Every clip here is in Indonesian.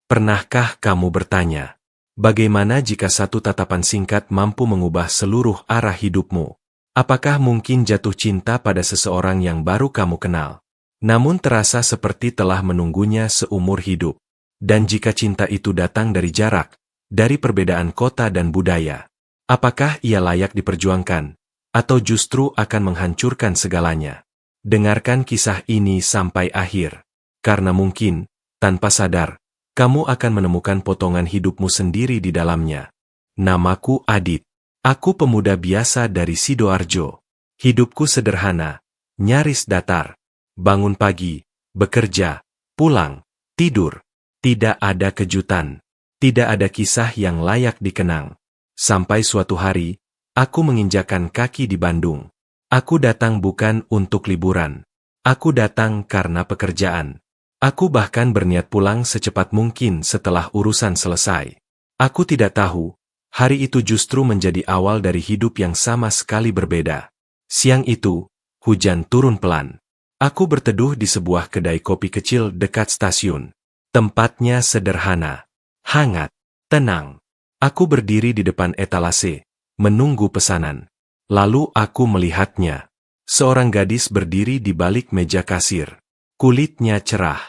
Pernahkah kamu bertanya, bagaimana jika satu tatapan singkat mampu mengubah seluruh arah hidupmu? Apakah mungkin jatuh cinta pada seseorang yang baru kamu kenal, namun terasa seperti telah menunggunya seumur hidup? Dan jika cinta itu datang dari jarak, dari perbedaan kota dan budaya, apakah ia layak diperjuangkan, atau justru akan menghancurkan segalanya? Dengarkan kisah ini sampai akhir, karena mungkin, tanpa sadar, kamu akan menemukan potongan hidupmu sendiri di dalamnya. Namaku Adit. Aku pemuda biasa dari Sidoarjo. Hidupku sederhana, nyaris datar. Bangun pagi, bekerja, pulang, tidur. Tidak ada kejutan. Tidak ada kisah yang layak dikenang. Sampai suatu hari, aku menginjakan kaki di Bandung. Aku datang bukan untuk liburan. Aku datang karena pekerjaan. Aku bahkan berniat pulang secepat mungkin setelah urusan selesai. Aku tidak tahu, hari itu justru menjadi awal dari hidup yang sama sekali berbeda. Siang itu, hujan turun pelan. Aku berteduh di sebuah kedai kopi kecil dekat stasiun. Tempatnya sederhana, hangat, tenang. Aku berdiri di depan etalase, menunggu pesanan. Lalu aku melihatnya. Seorang gadis berdiri di balik meja kasir. Kulitnya cerah,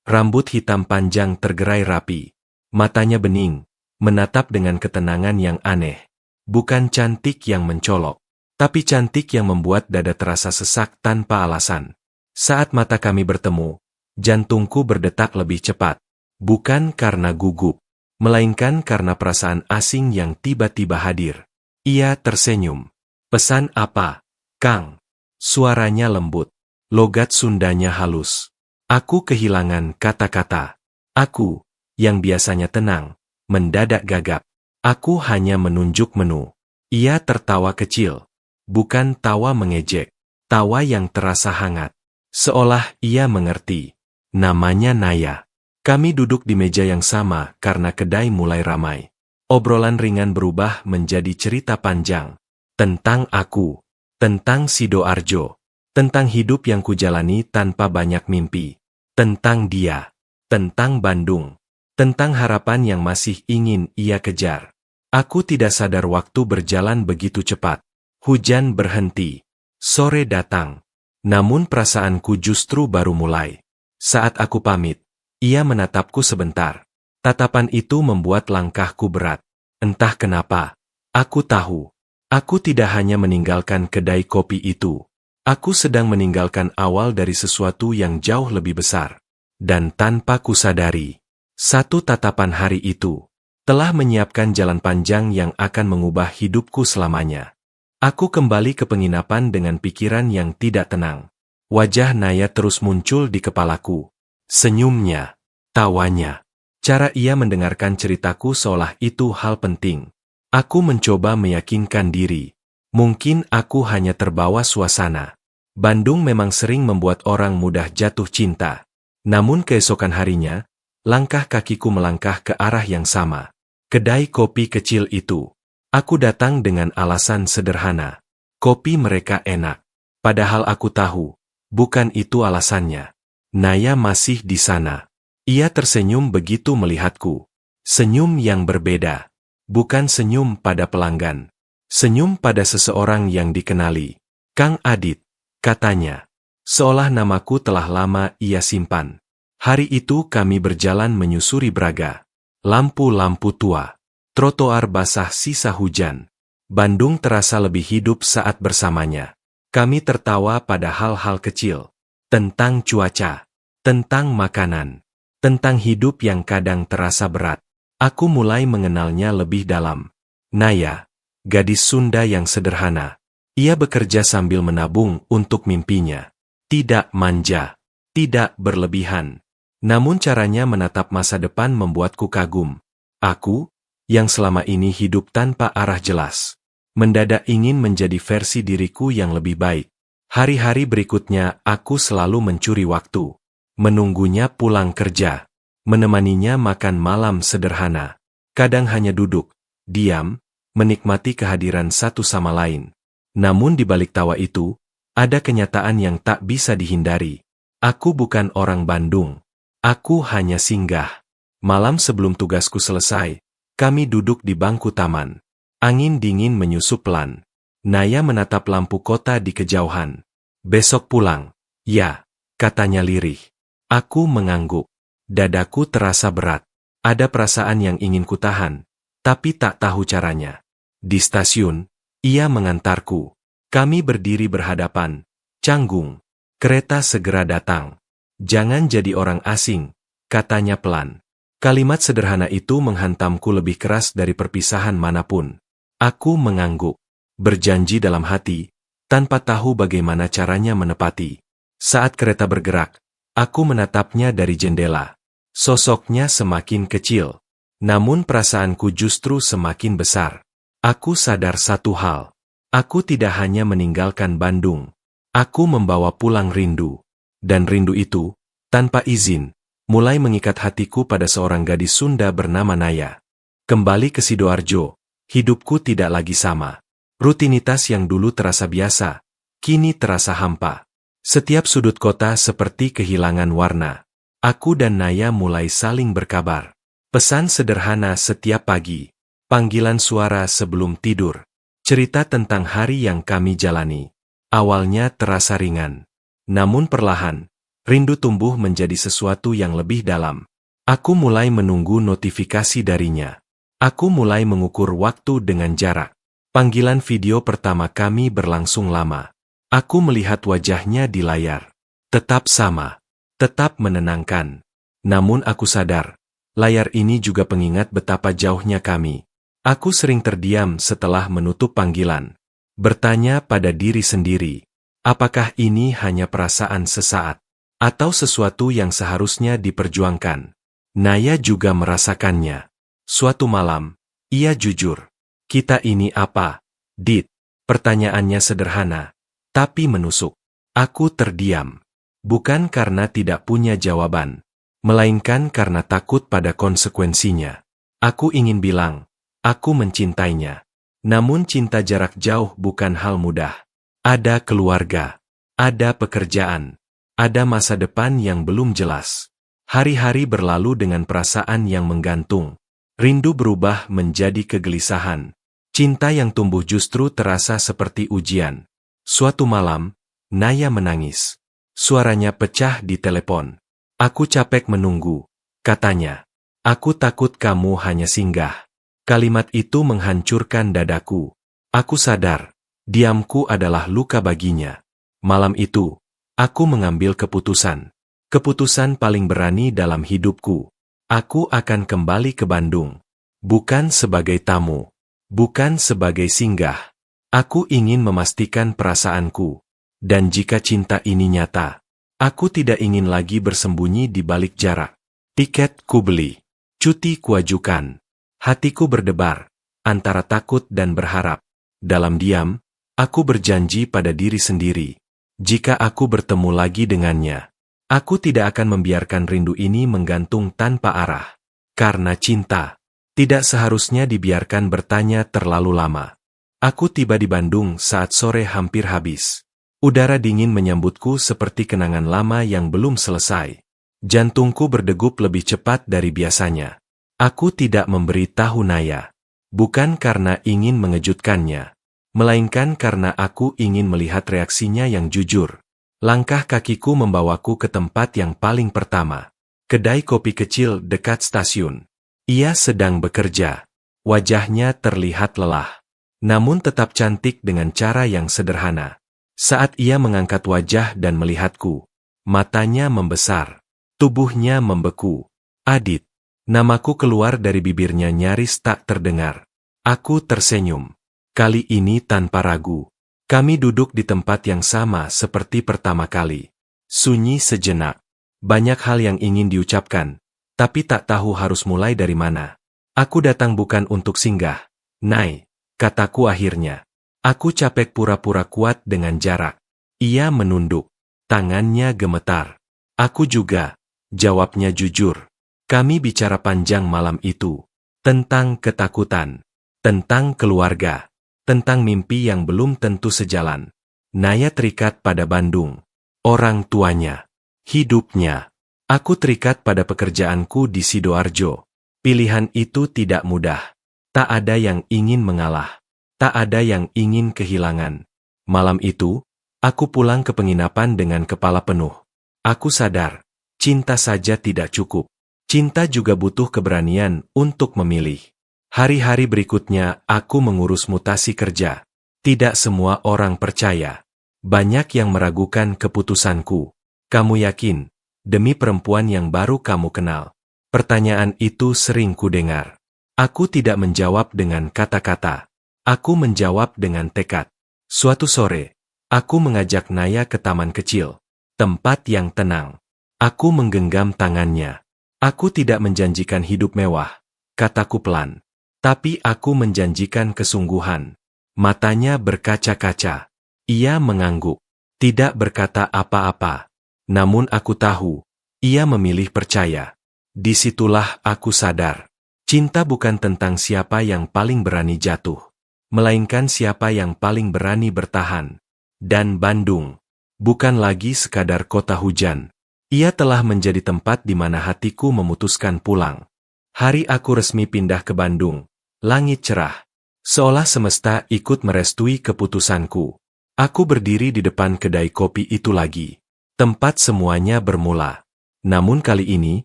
rambut hitam panjang tergerai rapi. Matanya bening, menatap dengan ketenangan yang aneh. Bukan cantik yang mencolok, tapi cantik yang membuat dada terasa sesak tanpa alasan. Saat mata kami bertemu, jantungku berdetak lebih cepat. Bukan karena gugup, melainkan karena perasaan asing yang tiba-tiba hadir. Ia tersenyum. "Pesan apa, Kang?" Suaranya lembut, logat Sundanya halus. Aku kehilangan kata-kata. Aku, yang biasanya tenang, mendadak gagap. Aku hanya menunjuk menu. Ia tertawa kecil. Bukan tawa mengejek, tawa yang terasa hangat. Seolah ia mengerti. Namanya Naya. Kami duduk di meja yang sama karena kedai mulai ramai. Obrolan ringan berubah menjadi cerita panjang. Tentang aku, tentang Sidoarjo, tentang hidup yang kujalani tanpa banyak mimpi, tentang dia, tentang Bandung, tentang harapan yang masih ingin ia kejar. Aku tidak sadar waktu berjalan begitu cepat. Hujan berhenti, sore datang, namun perasaanku justru baru mulai. Saat aku pamit, ia menatapku sebentar. Tatapan itu membuat langkahku berat. Entah kenapa, aku tahu. Aku tidak hanya meninggalkan kedai kopi itu. Aku sedang meninggalkan awal dari sesuatu yang jauh lebih besar. Dan tanpa kusadari, satu tatapan hari itu telah menyiapkan jalan panjang yang akan mengubah hidupku selamanya. Aku kembali ke penginapan dengan pikiran yang tidak tenang. Wajah Naya terus muncul di kepalaku. Senyumnya, tawanya, cara ia mendengarkan ceritaku seolah itu hal penting. Aku mencoba meyakinkan diri. Mungkin aku hanya terbawa suasana. Bandung memang sering membuat orang mudah jatuh cinta. Namun keesokan harinya, langkah kakiku melangkah ke arah yang sama. Kedai kopi kecil itu. Aku datang dengan alasan sederhana. Kopi mereka enak. Padahal aku tahu, bukan itu alasannya. Naya masih di sana. Ia tersenyum begitu melihatku. Senyum yang berbeda. Bukan senyum pada pelanggan. Senyum pada seseorang yang dikenali. "Kang Adit," katanya. Seolah namaku telah lama ia simpan. Hari itu kami berjalan menyusuri Braga. Lampu-lampu tua. Trotoar basah sisa hujan. Bandung terasa lebih hidup saat bersamanya. Kami tertawa pada hal-hal kecil. Tentang cuaca. Tentang makanan. Tentang hidup yang kadang terasa berat. Aku mulai mengenalnya lebih dalam. Naya, gadis Sunda yang sederhana. Ia bekerja sambil menabung untuk mimpinya. Tidak manja, tidak berlebihan. Namun caranya menatap masa depan membuatku kagum. Aku, yang selama ini hidup tanpa arah jelas, mendadak ingin menjadi versi diriku yang lebih baik. Hari-hari berikutnya aku selalu mencuri waktu. Menunggunya pulang kerja. Menemaninya makan malam sederhana. Kadang hanya duduk, diam, menikmati kehadiran satu sama lain. Namun di balik tawa itu, ada kenyataan yang tak bisa dihindari. Aku bukan orang Bandung. Aku hanya singgah. Malam sebelum tugasku selesai, kami duduk di bangku taman. Angin dingin menyusup pelan. Naya menatap lampu kota di kejauhan. Besok pulang. Ya, katanya lirih. Aku mengangguk. Dadaku terasa berat. Ada perasaan yang ingin kutahan, tapi tak tahu caranya. Di stasiun, ia mengantarku. Kami berdiri berhadapan. Canggung. Kereta segera datang. Jangan jadi orang asing, katanya pelan. Kalimat sederhana itu menghantamku lebih keras dari perpisahan manapun. Aku mengangguk. Berjanji dalam hati, tanpa tahu bagaimana caranya menepati. Saat kereta bergerak, aku menatapnya dari jendela. Sosoknya semakin kecil. Namun perasaanku justru semakin besar. Aku sadar satu hal. Aku tidak hanya meninggalkan Bandung. Aku membawa pulang rindu. Dan rindu itu, tanpa izin, mulai mengikat hatiku pada seorang gadis Sunda bernama Naya. Kembali ke Sidoarjo, hidupku tidak lagi sama. Rutinitas yang dulu terasa biasa, kini terasa hampa. Setiap sudut kota seperti kehilangan warna. Aku dan Naya mulai saling berkabar. Pesan sederhana setiap pagi. Panggilan suara sebelum tidur. Cerita tentang hari yang kami jalani. Awalnya terasa ringan. Namun perlahan, rindu tumbuh menjadi sesuatu yang lebih dalam. Aku mulai menunggu notifikasi darinya. Aku mulai mengukur waktu dengan jarak. Panggilan video pertama kami berlangsung lama. Aku melihat wajahnya di layar. Tetap sama. Tetap menenangkan. Namun aku sadar, layar ini juga pengingat betapa jauhnya kami. Aku sering terdiam setelah menutup panggilan. Bertanya pada diri sendiri, apakah ini hanya perasaan sesaat? Atau sesuatu yang seharusnya diperjuangkan? Naya juga merasakannya. Suatu malam, ia jujur. Kita ini apa, Dit? Pertanyaannya sederhana, tapi menusuk. Aku terdiam. Bukan karena tidak punya jawaban, melainkan karena takut pada konsekuensinya. Aku ingin bilang, aku mencintainya. Namun cinta jarak jauh bukan hal mudah. Ada keluarga, ada pekerjaan, ada masa depan yang belum jelas. Hari-hari berlalu dengan perasaan yang menggantung. Rindu berubah menjadi kegelisahan. Cinta yang tumbuh justru terasa seperti ujian. Suatu malam, Naya menangis. Suaranya pecah di telepon. Aku capek menunggu, katanya. Aku takut kamu hanya singgah. Kalimat itu menghancurkan dadaku. Aku sadar, diamku adalah luka baginya. Malam itu, aku mengambil keputusan. Keputusan paling berani dalam hidupku. Aku akan kembali ke Bandung. Bukan sebagai tamu. Bukan sebagai singgah. Aku ingin memastikan perasaanku. Dan jika cinta ini nyata, aku tidak ingin lagi bersembunyi di balik jarak. Tiket ku beli. Cuti kuajukan. Hatiku berdebar, antara takut dan berharap. Dalam diam, aku berjanji pada diri sendiri. Jika aku bertemu lagi dengannya, aku tidak akan membiarkan rindu ini menggantung tanpa arah. Karena cinta tidak seharusnya dibiarkan bertanya terlalu lama. Aku tiba di Bandung saat sore hampir habis. Udara dingin menyambutku seperti kenangan lama yang belum selesai. Jantungku berdegup lebih cepat dari biasanya. Aku tidak memberitahu Naya. Bukan karena ingin mengejutkannya, melainkan karena aku ingin melihat reaksinya yang jujur. Langkah kakiku membawaku ke tempat yang paling pertama. Kedai kopi kecil dekat stasiun. Ia sedang bekerja. Wajahnya terlihat lelah. Namun tetap cantik dengan cara yang sederhana. Saat ia mengangkat wajah dan melihatku, matanya membesar. Tubuhnya membeku. Adit. Namaku keluar dari bibirnya nyaris tak terdengar. Aku tersenyum. Kali ini tanpa ragu. Kami duduk di tempat yang sama seperti pertama kali. Sunyi sejenak. Banyak hal yang ingin diucapkan, tapi tak tahu harus mulai dari mana. Aku datang bukan untuk singgah, Nay, kataku akhirnya. Aku capek pura-pura kuat dengan jarak. Ia menunduk. Tangannya gemetar. Aku juga, jawabnya jujur. Kami bicara panjang malam itu. Tentang ketakutan. Tentang keluarga. Tentang mimpi yang belum tentu sejalan. Naya terikat pada Bandung. Orang tuanya. Hidupnya. Aku terikat pada pekerjaanku di Sidoarjo. Pilihan itu tidak mudah. Tak ada yang ingin mengalah. Tak ada yang ingin kehilangan. Malam itu, aku pulang ke penginapan dengan kepala penuh. Aku sadar, cinta saja tidak cukup. Cinta juga butuh keberanian untuk memilih. Hari-hari berikutnya, aku mengurus mutasi kerja. Tidak semua orang percaya. Banyak yang meragukan keputusanku. Kamu yakin? Demi perempuan yang baru kamu kenal. Pertanyaan itu sering kudengar. Aku tidak menjawab dengan kata-kata. Aku menjawab dengan tekad. Suatu sore, aku mengajak Naya ke taman kecil. Tempat yang tenang. Aku menggenggam tangannya. Aku tidak menjanjikan hidup mewah, kataku pelan. Tapi aku menjanjikan kesungguhan. Matanya berkaca-kaca. Ia mengangguk. Tidak berkata apa-apa. Namun aku tahu, ia memilih percaya. Disitulah aku sadar. Cinta bukan tentang siapa yang paling berani jatuh, melainkan siapa yang paling berani bertahan. Dan Bandung bukan lagi sekadar kota hujan. Ia telah menjadi tempat di mana hatiku memutuskan pulang. Hari aku resmi pindah ke Bandung. Langit cerah. Seolah semesta ikut merestui keputusanku. Aku berdiri di depan kedai kopi itu lagi. Tempat semuanya bermula. Namun kali ini,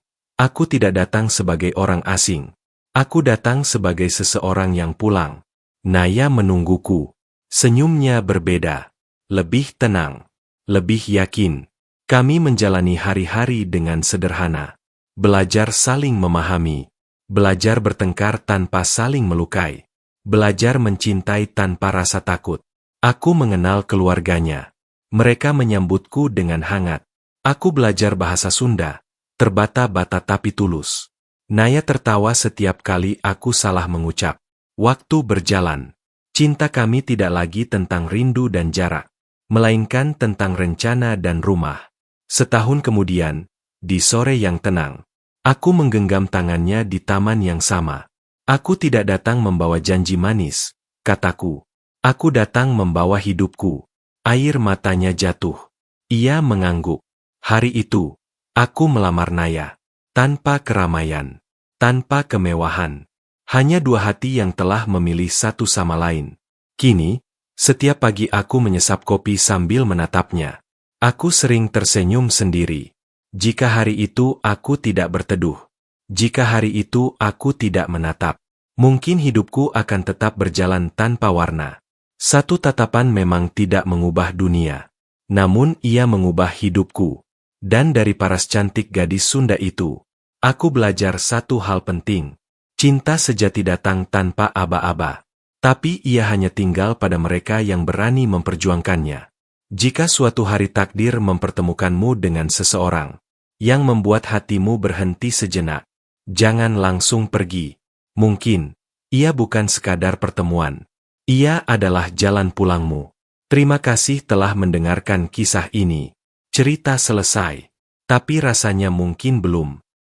aku tidak datang sebagai orang asing. Aku datang sebagai seseorang yang pulang. Naya menungguku. Senyumnya berbeda. Lebih tenang. Lebih yakin. Kami menjalani hari-hari dengan sederhana. Belajar saling memahami. Belajar bertengkar tanpa saling melukai. Belajar mencintai tanpa rasa takut. Aku mengenal keluarganya. Mereka menyambutku dengan hangat. Aku belajar bahasa Sunda, terbata-bata tapi tulus. Naya tertawa setiap kali aku salah mengucap. Waktu berjalan. Cinta kami tidak lagi tentang rindu dan jarak, melainkan tentang rencana dan rumah. Setahun kemudian, di sore yang tenang, aku menggenggam tangannya di taman yang sama. Aku tidak datang membawa janji manis, kataku. Aku datang membawa hidupku. Air matanya jatuh. Ia mengangguk. Hari itu, aku melamar Naya. Tanpa keramaian. Tanpa kemewahan. Hanya dua hati yang telah memilih satu sama lain. Kini, setiap pagi aku menyesap kopi sambil menatapnya. Aku sering tersenyum sendiri. Jika hari itu aku tidak berteduh. Jika hari itu aku tidak menatap. Mungkin hidupku akan tetap berjalan tanpa warna. Satu tatapan memang tidak mengubah dunia. Namun ia mengubah hidupku. Dan dari paras cantik gadis Sunda itu, aku belajar satu hal penting. Cinta sejati datang tanpa aba-aba. Tapi ia hanya tinggal pada mereka yang berani memperjuangkannya. Jika suatu hari takdir mempertemukanmu dengan seseorang yang membuat hatimu berhenti sejenak, jangan langsung pergi. Mungkin, ia bukan sekadar pertemuan. Ia adalah jalan pulangmu. Terima kasih telah mendengarkan kisah ini. Cerita selesai. Tapi rasanya mungkin belum.